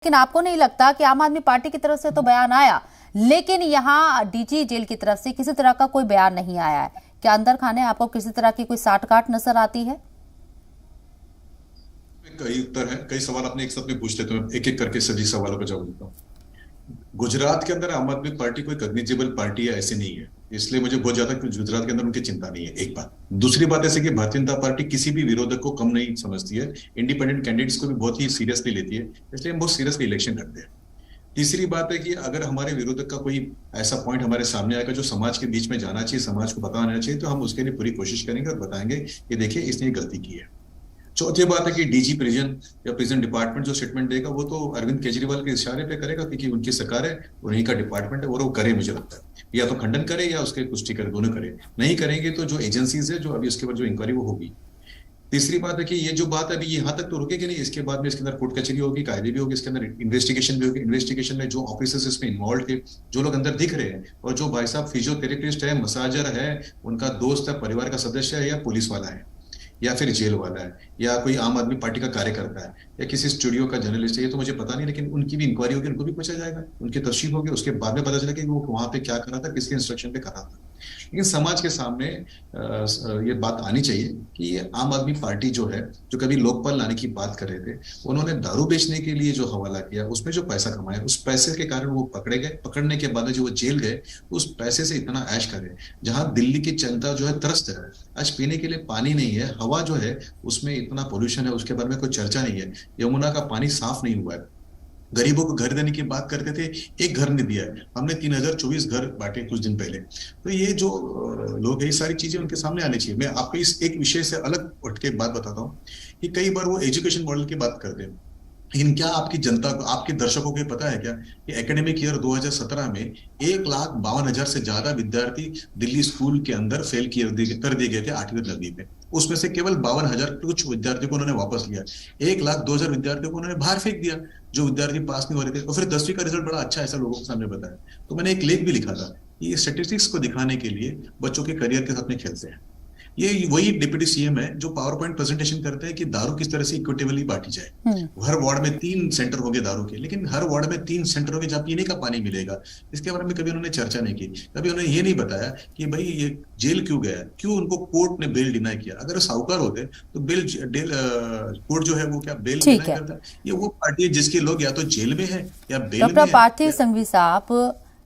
लेकिन आपको नहीं लगता कि आम आदमी पार्टी की तरफ से तो बयान आया, लेकिन यहाँ डीजी जेल की तरफ से किसी तरह का कोई बयान नहीं आया है? क्या अंदर खाने आपको किसी तरह की कोई साठ-गांठ नजर आती है? कई उत्तर है, कई सवाल आपने एक साथ में पूछते तो मैं एक एक करके सभी सवालों का जवाब देता हूँ। गुजरात के अंदर आम आदमी पार्टी कोई कॉग्निजेबल पार्टी है ऐसे नहीं है, इसलिए मुझे बहुत ज्यादा गुजरात के अंदर उनकी चिंता नहीं है। एक बात। दूसरी बात ऐसे कि भारतीय जनता पार्टी किसी भी विरोधक को कम नहीं समझती है, इंडिपेंडेंट कैंडिडेट्स को भी बहुत ही सीरियसली लेती है, इसलिए हम बहुत सीरियसली इलेक्शन करते हैं। तीसरी बात है कि अगर हमारे विरोधक का कोई ऐसा पॉइंट हमारे सामने आएगा जो समाज के बीच में जाना चाहिए, समाज को बताना चाहिए, तो हम उसके लिए पूरी कोशिश करेंगे और बताएंगे कि देखिए इसने ये गलती की है। चौथी बात है कि डीजी प्रिजन या प्रिजन डिपार्टमेंट जो स्टेटमेंट देगा वो तो अरविंद केजरीवाल के इशारे पे करेगा, क्योंकि उनकी सरकार है, उन्हीं का डिपार्टमेंट है और वो करे, मुझे लगता है या तो खंडन करे या उसके पुष्टि करे, दोनों करे। नहीं करेंगे तो जो एजेंसीज है जो अभी उसके बाद जो इंक्वायरी वो होगी। तीसरी बात है कि ये जो बात है अभी यहाँ तक तो रुकेगी नहीं, इसके बाद में इसके अंदर कोर्ट कचहरी होगी, कायदे भी होगी, इसके अंदर इन्वेस्टिगेशन भी होगी। इन्वेस्टिगेशन में जो ऑफिसर्स इसमें इन्वॉल्व थे, जो लोग अंदर दिख रहे हैं, और जो भाई साहब फिजियोथेरेपिस्ट है, मसाजर है, उनका दोस्त है, परिवार का सदस्य है, या पुलिस वाला है, या फिर जेल वाला है, या कोई आम आदमी पार्टी का कार्यकर्ता है, या किसी स्टूडियो का जर्नलिस्ट है, ये तो मुझे पता नहीं, लेकिन उनकी भी इंक्वायरी होगी, उनको भी पूछा जाएगा, उनकी तफ्तीश होगी, उसके बाद में पता चलेगा कि वो वहां पे क्या कर रहा था, किसके इंस्ट्रक्शन पे कर रहा था। लेकिन समाज के सामने ये बात आनी चाहिए कि ये आम आदमी पार्टी जो है, जो कभी लोकपाल लाने की बात कर रहे थे, उन्होंने दारू बेचने के लिए जो हवाला किया, उसमें जो पैसा कमाया, उस पैसे के कारण वो पकड़े गए। पकड़ने के बाद जो वो जेल गए, उस पैसे से इतना ऐश करे। जहां दिल्ली की जनता जो है त्रस्त है, आज पीने के लिए पानी नहीं है, हवा जो है उसमें इतना पोल्यूशन है, उसके बारे में कोई चर्चा नहीं है। यमुना का पानी साफ नहीं हुआ है। गरीबों को घर देने की बात करते थे, एक घर नहीं दिया है हमने। 3024 घर बांटे कुछ दिन पहले। तो ये जो लोग हैं, ये सारी चीजें उनके सामने आनी चाहिए। मैं आपको इस एक विषय से अलग उठ के एक बात बताता हूँ कि कई बार वो एजुकेशन मॉडल की बात करते हैं, लेकिन क्या आपकी जनता को, आपके दर्शकों को पता है क्या कि एकेडमिक ईयर 2017 में 1,52,000 से ज्यादा विद्यार्थी दिल्ली स्कूल के अंदर फेल कर दिए गए थे 8वीं 10वीं में। उसमें से केवल 52,000 कुछ विद्यार्थियों को उन्होंने वापस लिया। 1,02,000 विद्यार्थियों को उन्होंने बाहर फेंक दिया, जो विद्यार्थी पास नहीं हो रहे थे। और फिर 10वीं का रिजल्ट बड़ा अच्छा, ऐसा लोगों के सामने बताया। तो मैंने एक लेख भी लिखा था कि ये स्टेटिस्टिक्स को दिखाने के लिए बच्चों के करियर के साथ में खेलते हैं। ये वही डिप्टी सीएम है जो पावर पॉइंट प्रेजेंटेशन करते हैं कि दारू किस तरह से इक्विटेबली बांटी जाए। हर वार्ड में 3 सेंटर होंगे दारू के, लेकिन हर वार्ड में 3 सेंटर होंगे जहां पीने का पानी मिलेगा। इसके बारे में कभी उन्होंने चर्चा नहीं की। कभी उन्होंने ये नहीं बताया कि भाई ये जेल क्यों गया, क्यों उनको कोर्ट ने बेल डिनाई किया। अगर साहूकार होते तो कोर्ट जो है वो क्या बेल डिनाई करता? ये वो पार्टी है जिसके लोग या तो जेल में है या बेल में डॉक्टर है। पार्थिव संघवी साहब,